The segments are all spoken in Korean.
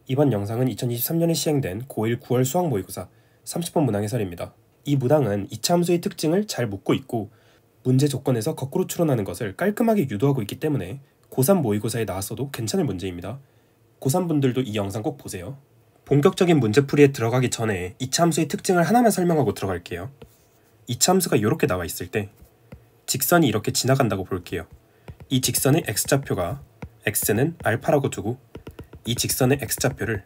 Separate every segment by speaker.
Speaker 1: 이번 영상은 2023년에 시행된 고1 9월 수학 모의고사 30번 문항 해설입니다. 이 문항은 2차 함수의 특징을 잘 묻고 있고 문제 조건에서 거꾸로 추론하는 것을 깔끔하게 유도하고 있기 때문에 고3 모의고사에 나왔어도 괜찮을 문제입니다. 고3 분들도 이 영상 꼭 보세요. 본격적인 문제풀이에 들어가기 전에 2차 함수의 특징을 하나만 설명하고 들어갈게요. 2차 함수가 이렇게 나와 있을 때 직선이 이렇게 지나간다고 볼게요. 이 직선의 x좌표가 x는 알파라고 두고 이 직선의 x좌표를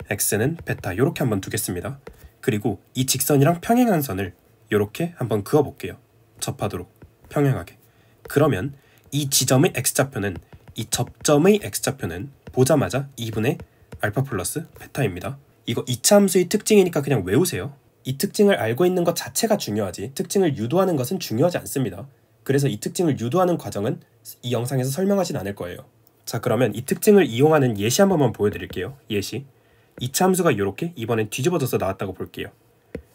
Speaker 1: x는 베타 이렇게 한번 두겠습니다. 그리고 이 직선이랑 평행한 선을 이렇게 한번 그어볼게요. 접하도록 평행하게. 그러면 이 지점의 x좌표는 이 접점의 x좌표는 보자마자 2분의 알파 플러스 베타입니다. 이거 2차 함수의 특징이니까 그냥 외우세요. 이 특징을 알고 있는 것 자체가 중요하지 특징을 유도하는 것은 중요하지 않습니다. 그래서 이 특징을 유도하는 과정은 이 영상에서 설명하진 않을 거예요. 자, 그러면 이 특징을 이용하는 예시 한 번만 보여드릴게요. 예시. 2차 함수가 이렇게 이번엔 뒤집어져서 나왔다고 볼게요.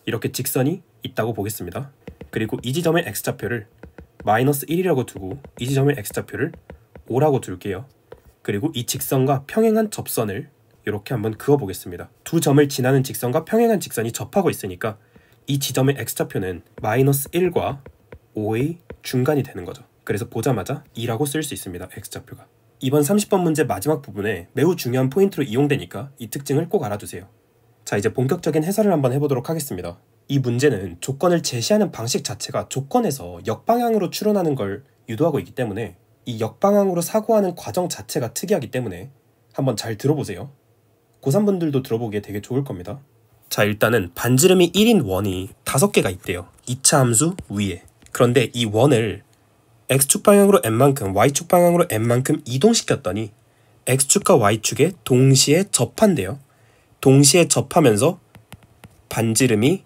Speaker 1: 이렇게 직선이 있다고 보겠습니다. 그리고 이 지점의 x좌표를 마이너스 1이라고 두고 이 지점의 x좌표를 5라고 둘게요. 그리고 이 직선과 평행한 접선을 이렇게 한번 그어보겠습니다. 두 점을 지나는 직선과 평행한 직선이 접하고 있으니까 이 지점의 x좌표는 마이너스 1과 5의 중간이 되는 거죠. 그래서 보자마자 2라고 쓸 수 있습니다. x좌표가. 이번 30번 문제 마지막 부분에 매우 중요한 포인트로 이용되니까 이 특징을 꼭 알아두세요. 자, 이제 본격적인 해설을 한번 해보도록 하겠습니다. 이 문제는 조건을 제시하는 방식 자체가 조건에서 역방향으로 추론하는 걸 유도하고 있기 때문에 이 역방향으로 사고하는 과정 자체가 특이하기 때문에 한번 잘 들어보세요. 고3분들도 들어보기에 되게 좋을 겁니다. 자, 일단은 반지름이 1인 원이 5개가 있대요. 2차 함수 위에. 그런데 이 원을 x축 방향으로 n만큼 y축 방향으로 n만큼 이동시켰더니 x축과 y축에 동시에 접한대요. 동시에 접하면서 반지름이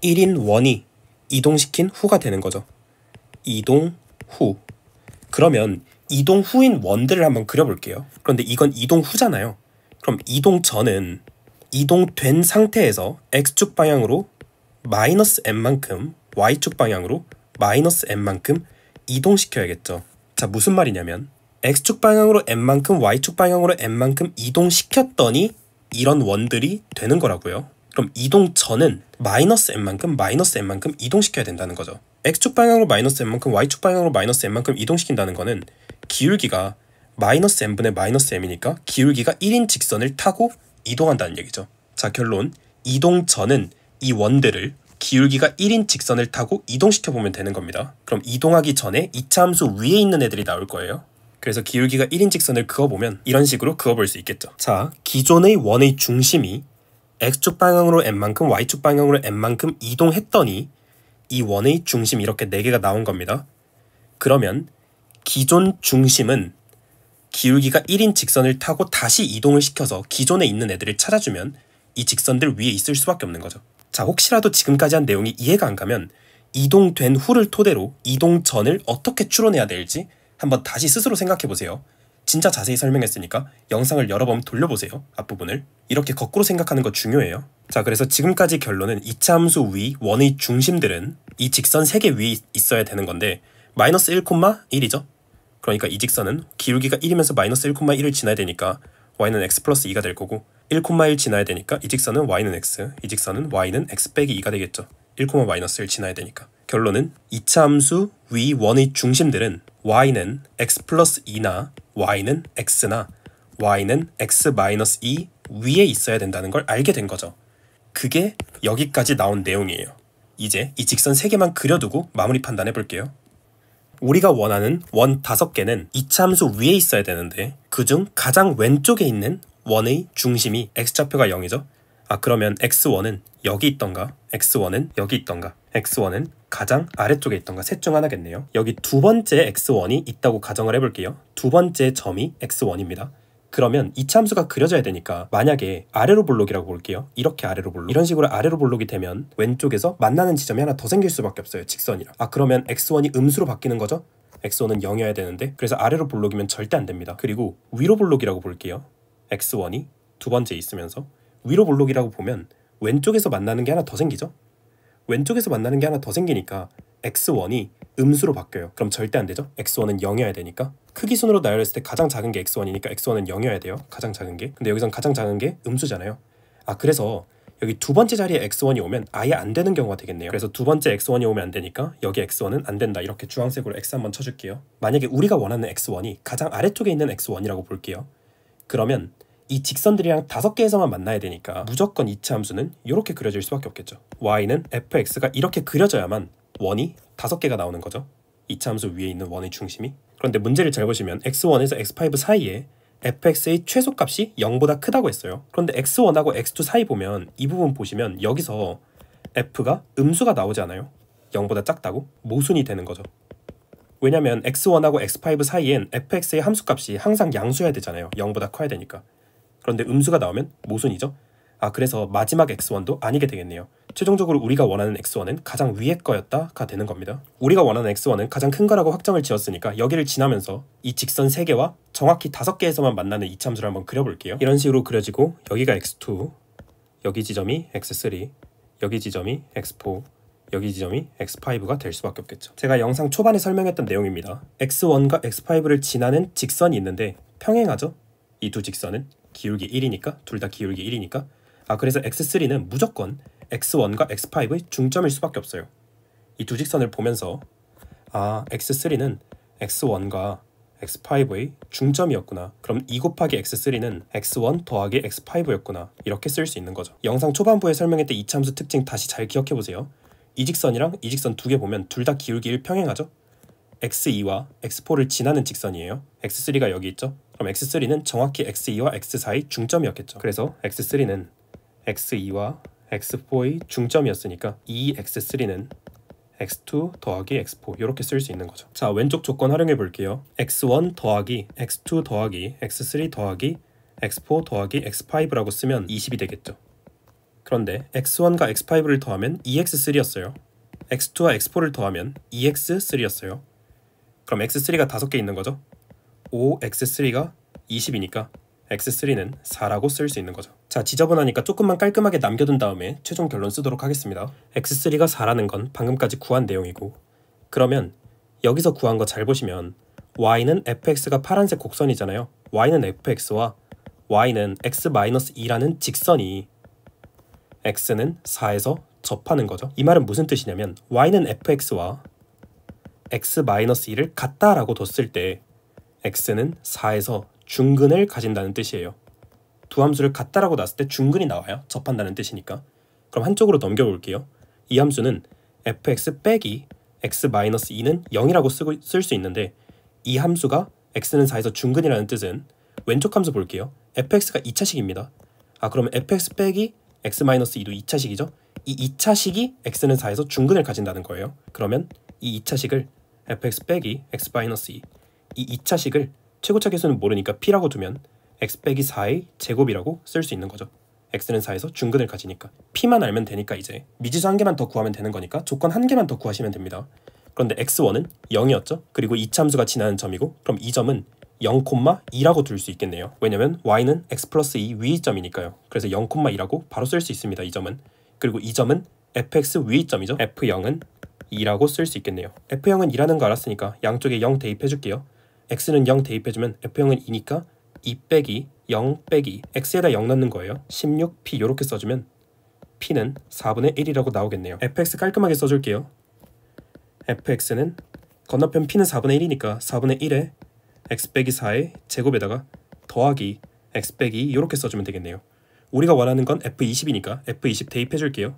Speaker 1: 1인 원이 이동시킨 후가 되는 거죠. 이동 후. 그러면 이동 후인 원들을 한번 그려볼게요. 그런데 이건 이동 후잖아요. 그럼 이동 전은 이동된 상태에서 x축 방향으로 마이너스 n만큼 y축 방향으로 마이너스 n만큼 이동시켜야겠죠. 자, 무슨 말이냐면 x축 방향으로 n만큼 y축 방향으로 n만큼 이동시켰더니 이런 원들이 되는 거라고요. 그럼 이동 전은 마이너스 n만큼 이동시켜야 된다는 거죠. x축 방향으로 마이너스 n만큼 y축 방향으로 마이너스 n만큼 이동시킨다는 거는 기울기가 마이너스 n분의 마이너스 m이니까 기울기가 1인 직선을 타고 이동한다는 얘기죠. 자, 결론. 이동 전은 이 원들을 기울기가 1인 직선을 타고 이동시켜보면 되는 겁니다. 그럼 이동하기 전에 2차 함수 위에 있는 애들이 나올 거예요. 그래서 기울기가 1인 직선을 그어보면 이런 식으로 그어볼 수 있겠죠. 자, 기존의 원의 중심이 x축 방향으로 n만큼 y축 방향으로 n만큼 이동했더니 이 원의 중심 이렇게 4개가 나온 겁니다. 그러면 기존 중심은 기울기가 1인 직선을 타고 다시 이동을 시켜서 기존에 있는 애들을 찾아주면 이 직선들 위에 있을 수밖에 없는 거죠. 자, 혹시라도 지금까지 한 내용이 이해가 안 가면 이동된 후를 토대로 이동 전을 어떻게 추론해야 될지 한번 다시 스스로 생각해보세요. 진짜 자세히 설명했으니까 영상을 여러 번 돌려보세요. 앞부분을. 이렇게 거꾸로 생각하는 거 중요해요. 자, 그래서 지금까지 결론은 2차 함수 위 원의 중심들은 이 직선 3개 위에 있어야 되는 건데 마이너스 1,1이죠. 그러니까 이 직선은 기울기가 1이면서 마이너스 1,1을 지나야 되니까 y는 x 플러스 2가 될 거고 1,1 지나야 되니까 이 직선은 y는 x, 이 직선은 y는 x 빼기 2가 되겠죠. 1, 마이너스 1 지나야 되니까. 결론은 2차 함수 위 원의 중심들은 y는 x 플러스 2나 y는 x나 y는 x 마이너스 2 위에 있어야 된다는 걸 알게 된 거죠. 그게 여기까지 나온 내용이에요. 이제 이 직선 3개만 그려두고 마무리 판단해 볼게요. 우리가 원하는 원 5개는 2차 함수 위에 있어야 되는데 그중 가장 왼쪽에 있는 원의 중심이 x좌표가 0이죠. 아, 그러면 x1은 여기 있던가 x1은 여기 있던가 x1은 가장 아래쪽에 있던가 셋 중 하나겠네요. 여기 두 번째 x1이 있다고 가정을 해볼게요. 두 번째 점이 x1입니다. 그러면 2차 함수가 그려져야 되니까 만약에 아래로 볼록이라고 볼게요. 이렇게 아래로 볼록. 이런 식으로 아래로 볼록이 되면 왼쪽에서 만나는 지점이 하나 더 생길 수밖에 없어요. 직선이랑. 아, 그러면 x1이 음수로 바뀌는 거죠? x1은 0이어야 되는데 그래서 아래로 볼록이면 절대 안 됩니다. 그리고 위로 볼록이라고 볼게요. x1이 두 번째 있으면서 위로 볼록이라고 보면 왼쪽에서 만나는 게 하나 더 생기죠? 왼쪽에서 만나는 게 하나 더 생기니까 x1이 음수로 바뀌어요. 그럼 절대 안 되죠? x1은 0이어야 되니까. 크기 순으로 나열했을 때 가장 작은 게 x1이니까 x1은 0이어야 돼요. 가장 작은 게. 근데 여기선 가장 작은 게 음수잖아요. 그래서 여기 두 번째 자리에 x1이 오면 아예 안 되는 경우가 되겠네요. 그래서 두 번째 x1이 오면 안 되니까 여기 x1은 안 된다. 이렇게 주황색으로 x 한번 쳐줄게요. 만약에 우리가 원하는 x1이 가장 아래쪽에 있는 x1이라고 볼게요. 그러면 이 직선들이랑 5개에서만 만나야 되니까 무조건 이차 함수는 이렇게 그려질 수밖에 없겠죠. y는 fx가 이렇게 그려져야만 원이 5개가 나오는 거죠. 이차 함수 위에 있는 원의 중심이. 그런데 문제를 잘 보시면 x1에서 x5 사이에 fx의 최소값이 0보다 크다고 했어요. 그런데 x1하고 x2 사이 보면 이 부분 보시면 여기서 f가 음수가 나오지 않아요? 0보다 작다고? 모순이 되는 거죠. 왜냐면 x1하고 x5 사이엔 fx의 함수값이 항상 양수여야 되잖아요. 0보다 커야 되니까. 그런데 음수가 나오면 모순이죠. 그래서 마지막 x1도 아니게 되겠네요. 최종적으로 우리가 원하는 x1은 가장 위에 거였다가 되는 겁니다. 우리가 원하는 x1은 가장 큰 거라고 확정을 지었으니까 여기를 지나면서 이 직선 3개와 정확히 5개에서만 만나는 이차함수를 한번 그려볼게요. 이런 식으로 그려지고 여기가 x2, 여기 지점이 x3, 여기 지점이 x4, 여기 지점이 x5가 될 수밖에 없겠죠. 제가 영상 초반에 설명했던 내용입니다. x1과 x5를 지나는 직선이 있는데 평행하죠? 이 두 직선은 기울기 1이니까 둘 다 기울기 1이니까 그래서 x3는 무조건 x1과 x5의 중점일 수밖에 없어요. 이 두 직선을 보면서 x3는 x1과 x5의 중점이었구나. 그럼 2 곱하기 x3는 x1 더하기 x5였구나. 이렇게 쓸 수 있는 거죠. 영상 초반부에 설명했던 이차함수 특징 다시 잘 기억해보세요. 이 직선이랑 이 직선 두 개 보면 둘 다 기울기 1 평행하죠? x2와 x4를 지나는 직선이에요. x3가 여기 있죠? 그럼 x3는 정확히 x2와 x 사이 중점이었겠죠. 그래서 x3는 x2와 x4의 중점이었으니까 이 x3는 x2 더하기 x4 이렇게 쓸 수 있는 거죠. 자, 왼쪽 조건 활용해 볼게요. x1 더하기 x2 더하기 x3 더하기 x4 더하기 x5라고 쓰면 20이 되겠죠. 그런데 x1과 x5를 더하면 2x3였어요. x2와 x4를 더하면 2x3였어요. 그럼 x3가 5개 있는 거죠. 5x3가 20이니까 x3는 4라고 쓸 수 있는 거죠. 자, 지저분하니까 조금만 깔끔하게 남겨둔 다음에 최종 결론 쓰도록 하겠습니다. x3가 4라는 건 방금까지 구한 내용이고, 그러면 여기서 구한 거 잘 보시면 y는 fx가 파란색 곡선이잖아요. y는 fx와 y는 x-2라는 직선이 x는 4에서 접하는 거죠. 이 말은 무슨 뜻이냐면 y는 fx와 x-2를 같다라고 뒀을 때 x는 4에서 중근을 가진다는 뜻이에요. 두 함수를 같다라고 놨을 때 중근이 나와요. 접한다는 뜻이니까. 그럼 한쪽으로 넘겨볼게요. 이 함수는 fx 빼기 x-2는 0이라고 쓸 수 있는데 이 함수가 x는 4에서 중근이라는 뜻은 왼쪽 함수 볼게요. fx가 2차식입니다. 그러면 fx 빼기 x-2도 2차식이죠? 이 2차식이 x는 4에서 중근을 가진다는 거예요. 그러면 이 2차식을 fx 빼기 x-2 이 2차식을 최고차 계수는 모르니까 p라고 두면 x 빼기 4의 제곱이라고 쓸 수 있는 거죠. x는 4에서 중근을 가지니까. p만 알면 되니까 이제 미지수 한 개만 더 구하면 되는 거니까 조건 한 개만 더 구하시면 됩니다. 그런데 x1은 0이었죠. 그리고 2차함수가 지나는 점이고 그럼 이 점은 0,2라고 둘 수 있겠네요. 왜냐면 y는 x 플러스 2 위의 점이니까요. 그래서 0,2라고 바로 쓸 수 있습니다. 이 점은. 그리고 이 점은 fx 위의 점이죠. f0은 2라고 쓸 수 있겠네요. f0은 2라는 거 알았으니까 양쪽에 0 대입해줄게요. x는 0 대입해주면 f0은 2니까 2 빼기 0 빼기 x에다 0 넣는 거예요. 16p 이렇게 써주면 p는 4분의 1이라고 나오겠네요. fx 깔끔하게 써줄게요. fx는 건너편 p는 4분의 1이니까 4분의 1에 x 빼기 4의 제곱에다가 더하기 x 빼기 이렇게 써주면 되겠네요. 우리가 원하는 건 f20이니까 f20 대입해줄게요.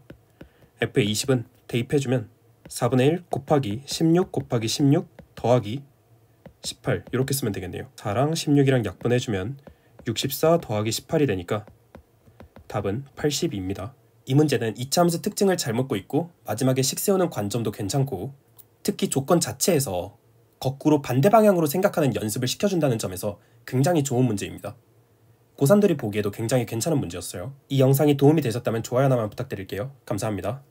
Speaker 1: f20은 대입해주면 4분의 1 곱하기 16 곱하기 16 더하기 18 이렇게 쓰면 되겠네요. 4랑 16이랑 약분해주면 64 더하기 18이 되니까 답은 82입니다. 이 문제는 이차함수 특징을 잘 묻고 있고 마지막에 식 세우는 관점도 괜찮고 특히 조건 자체에서 거꾸로 반대 방향으로 생각하는 연습을 시켜준다는 점에서 굉장히 좋은 문제입니다. 고3들이 보기에도 굉장히 괜찮은 문제였어요. 이 영상이 도움이 되셨다면 좋아요 하나만 부탁드릴게요. 감사합니다.